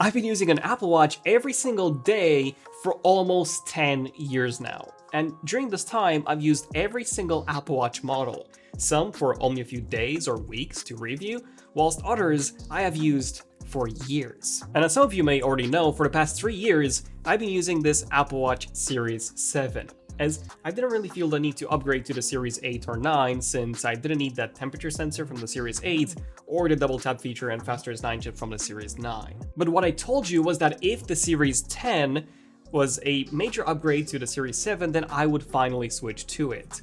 I've been using an Apple Watch every single day for almost 10 years now. And during this time, I've used every single Apple Watch model, some for only a few days or weeks to review, whilst others I have used for years. And as some of you may already know, for the past 3 years, I've been using this Apple Watch Series 7, as I didn't really feel the need to upgrade to the Series 8 or 9 since I didn't need that temperature sensor from the Series 8 or the double tap feature and faster as 9 chip from the Series 9. But what I told you was that if the Series 10 was a major upgrade to the Series 7, then I would finally switch to it.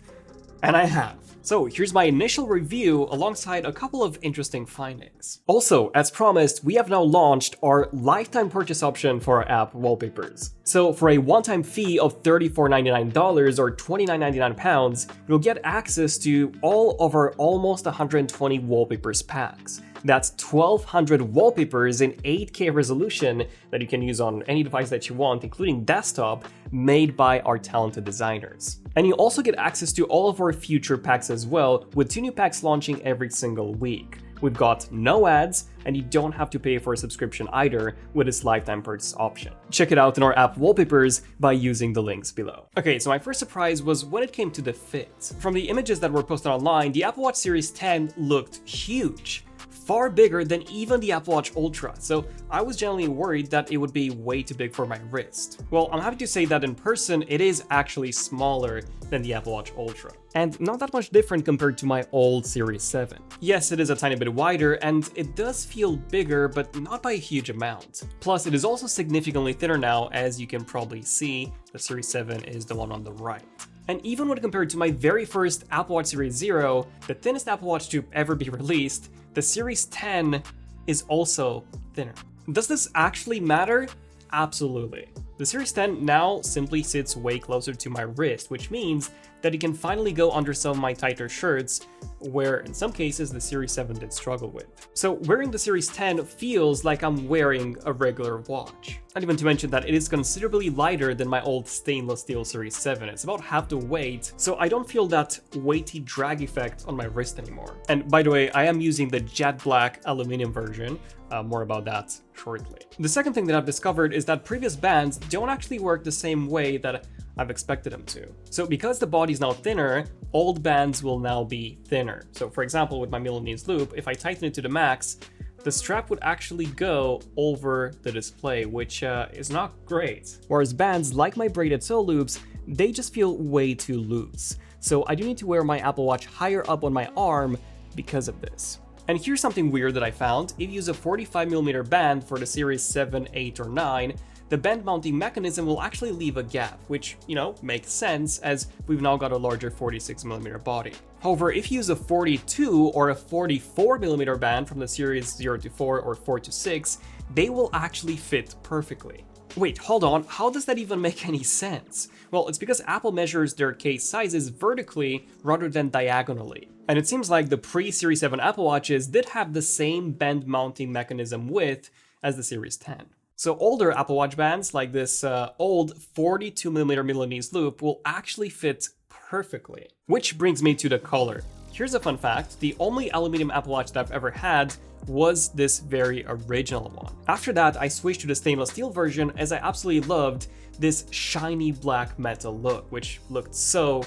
And I have. So here's my initial review alongside a couple of interesting findings. Also, as promised, we have now launched our lifetime purchase option for our app wallpapers. So for a one-time fee of $34.99 or £29.99, you'll get access to all of our almost 120 wallpapers packs. That's 1,200 wallpapers in 8K resolution that you can use on any device that you want, including desktop, made by our talented designers. And you also get access to all of our future packs as well, with 2 new packs launching every single week. We've got no ads, and you don't have to pay for a subscription either with this lifetime purchase option. Check it out in our app wallpapers by using the links below. Okay, so my first surprise was when it came to the fit. From the images that were posted online, the Apple Watch Series 10 looked huge. Far bigger than even the Apple Watch Ultra, so I was genuinely worried that it would be way too big for my wrist. Well, I'm happy to say that in person, it is actually smaller than the Apple Watch Ultra, and not that much different compared to my old Series 7. Yes, it is a tiny bit wider, and it does feel bigger, but not by a huge amount. Plus, it is also significantly thinner now, as you can probably see, the Series 7 is the one on the right. And even when compared to my very first Apple Watch Series 0, the thinnest Apple Watch to ever be released, the Series 10 is also thinner. Does this actually matter? Absolutely. The Series 10 now simply sits way closer to my wrist, which means that it can finally go under some of my tighter shirts, where in some cases the Series 7 did struggle with. So wearing the Series 10 feels like I'm wearing a regular watch. Not even to mention that it is considerably lighter than my old stainless steel Series 7. It's about half the weight, so I don't feel that weighty drag effect on my wrist anymore. And by the way, I am using the jet black aluminum version. More about that shortly. The second thing that I've discovered is that previous bands don't actually work the same way that I've expected them to. So because the body is now thinner, old bands will now be thinner. So for example, with my Milanese loop, if I tighten it to the max, the strap would actually go over the display, which is not great. Whereas bands like my braided toe loops, they just feel way too loose. So I do need to wear my Apple Watch higher up on my arm because of this. And here's something weird that I found. If you use a 45mm band for the Series 7, 8, or 9, the band mounting mechanism will actually leave a gap, which, makes sense as we've now got a larger 46mm body. However, if you use a 42 or a 44mm band from the Series 0 to 4 or 4 to 6, they will actually fit perfectly. Wait, hold on, how does that even make any sense? Well, it's because Apple measures their case sizes vertically rather than diagonally. And it seems like the pre-Series 7 Apple Watches did have the same band mounting mechanism width as the Series 10. So older Apple Watch bands, like this old 42mm Milanese loop, will actually fit perfectly. Which brings me to the color. Here's a fun fact, the only aluminum Apple Watch that I've ever had was this very original one. After that, I switched to the stainless steel version as I absolutely loved this shiny black metal look, which looked so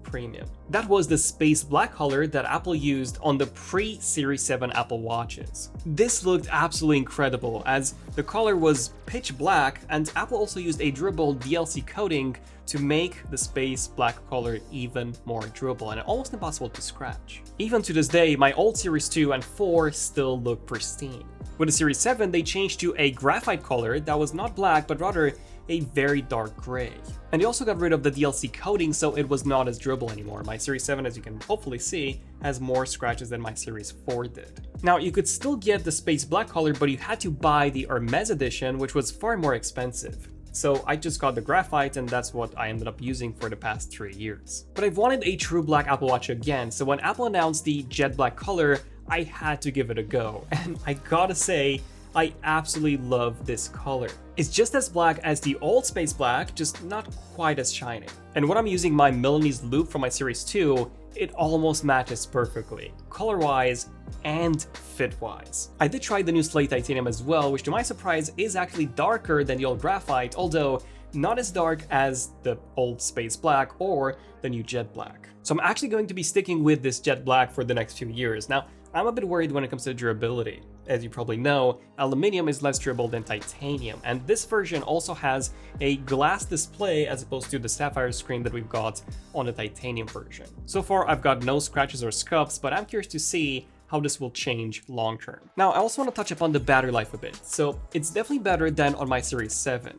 premium. That was the space black color that Apple used on the pre-Series 7 Apple Watches. This looked absolutely incredible as the color was pitch black, and Apple also used a durable DLC coating to make the space black color even more durable and almost impossible to scratch. Even to this day, my old Series 2 and 4 still look pristine. With the Series 7, they changed to a graphite color that was not black, but rather a very dark gray. And they also got rid of the DLC coating, so it was not as durable anymore. My Series 7, as you can hopefully see, has more scratches than my Series 4 did. Now, you could still get the space black color, but you had to buy the Hermes edition, which was far more expensive. So I just got the graphite, and that's what I ended up using for the past 3 years. But I've wanted a true black Apple Watch again, so when Apple announced the jet black color, I had to give it a go. And I gotta say, I absolutely love this color. It's just as black as the old space black, just not quite as shiny. And when I'm using my Milanese loop from my Series 2, it almost matches perfectly, color-wise and fit-wise. I did try the new Slate Titanium as well, which to my surprise is actually darker than the old Graphite, although not as dark as the old Space Black or the new Jet Black. So I'm actually going to be sticking with this Jet Black for the next few years. Now, I'm a bit worried when it comes to durability. As you probably know, aluminium is less durable than titanium, and this version also has a glass display as opposed to the sapphire screen that we've got on the titanium version. So far, I've got no scratches or scuffs, but I'm curious to see how this will change long term. Now, I also want to touch upon the battery life a bit. So it's definitely better than on my Series 7.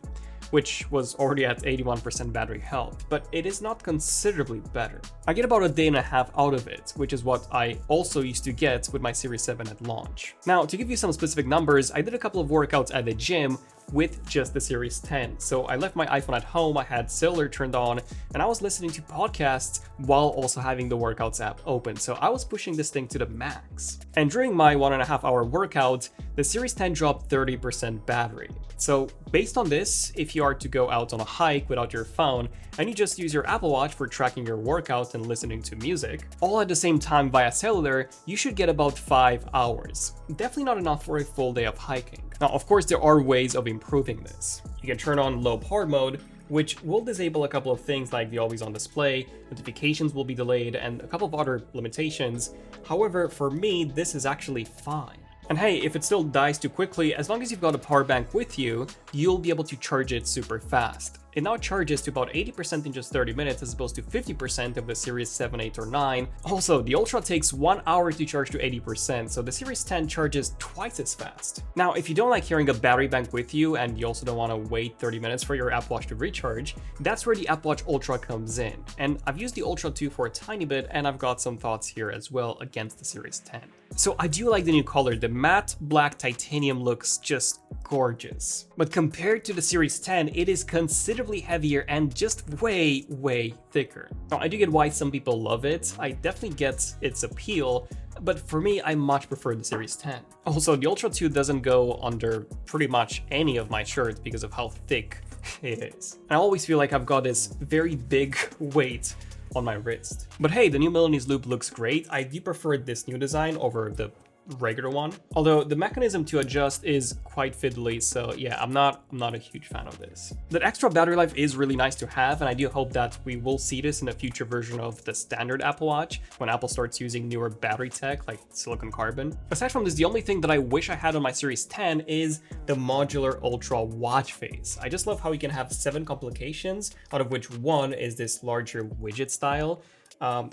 Which was already at 81% battery health, but it is not considerably better. I get about a day and a half out of it, which is what I also used to get with my Series 7 at launch. Now, to give you some specific numbers, I did a couple of workouts at the gym with just the Series 10. So I left my iPhone at home, I had cellular turned on, and I was listening to podcasts while also having the workouts app open. So I was pushing this thing to the max. And during my 1.5 hour workout, the Series 10 dropped 30% battery. So based on this, if you are to go out on a hike without your phone and you just use your Apple Watch for tracking your workout and listening to music, all at the same time via cellular, you should get about 5 hours. Definitely not enough for a full day of hiking. Now, of course, there are ways of improving this. You can turn on low power mode, which will disable a couple of things like the always on display, notifications will be delayed, and a couple of other limitations. However, for me, this is actually fine. And hey, if it still dies too quickly, as long as you've got a power bank with you, you'll be able to charge it super fast. It now charges to about 80% in just 30 minutes as opposed to 50% of the Series 7, 8, or 9. Also, the Ultra takes 1 hour to charge to 80%, so the Series 10 charges twice as fast. Now, if you don't like carrying a battery bank with you and you also don't want to wait 30 minutes for your Apple Watch to recharge, that's where the Apple Watch Ultra comes in. And I've used the Ultra 2 for a tiny bit, and I've got some thoughts here as well against the Series 10. So I do like the new color. The matte black titanium looks just gorgeous. But compared to the Series 10, it is considerably heavier and just way, way thicker. Now, I do get why some people love it. I definitely get its appeal, but for me, I much prefer the Series 10. Also, the Ultra 2 doesn't go under pretty much any of my shirts because of how thick it is. I always feel like I've got this very big weight on my wrist. But hey, the new Milanese loop looks great. I do prefer this new design over the regular one, although the mechanism to adjust is quite fiddly, so yeah, I'm not a huge fan of this. That extra battery life is really nice to have, and I do hope that we will see this in a future version of the standard Apple Watch when Apple starts using newer battery tech like silicon carbon. Aside from this, the only thing that I wish I had on my Series 10 is the modular Ultra watch face. I just love how you can have 7 complications, out of which one is this larger widget style.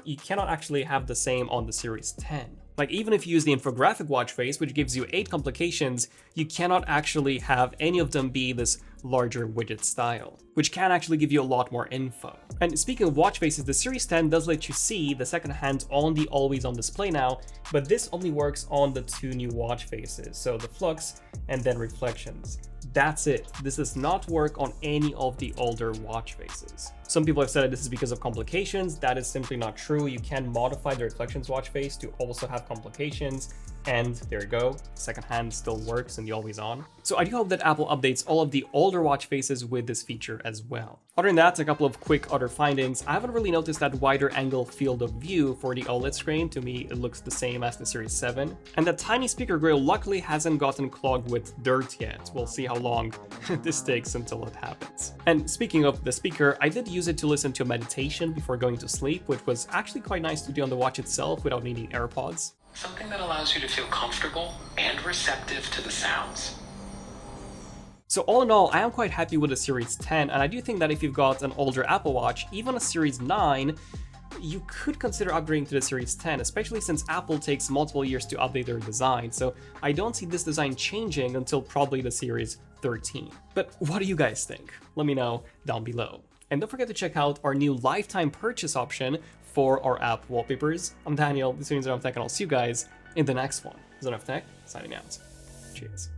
You cannot actually have the same on the Series 10. Like, even if you use the infographic watch face, which gives you 8 complications, you cannot actually have any of them be this larger widget style, which can actually give you a lot more info. And speaking of watch faces, the Series 10 does let you see the second hand on the always on display now, but this only works on the 2 new watch faces, so the Flux and then Reflections. That's it. This does not work on any of the older watch faces. Some people have said that this is because of complications. That is simply not true. You can modify the Reflections watch face to also have complications, and there you go. Second hand still works in the always on. So I do hope that Apple updates all of the older watch faces with this feature as well. Other than that, a couple of quick other findings. I haven't really noticed that wider angle field of view for the OLED screen. To me, it looks the same as the Series 7. And that tiny speaker grill luckily hasn't gotten clogged with dirt yet. We'll see how long this takes until it happens. And speaking of the speaker, I did use it to listen to a meditation before going to sleep, which was actually quite nice to do on the watch itself without needing AirPods. Something that allows you to feel comfortable and receptive to the sounds. So all in all, I am quite happy with the Series 10, and I do think that if you've got an older Apple Watch, even a Series 9, you could consider upgrading to the Series 10, especially since Apple takes multiple years to update their design, so I don't see this design changing until probably the Series 13. But what do you guys think? Let me know down below. And don't forget to check out our new lifetime purchase option for our app wallpapers. I'm Daniel, this is ZONEofTECH, and I'll see you guys in the next one. ZONEofTECH, signing out. Cheers.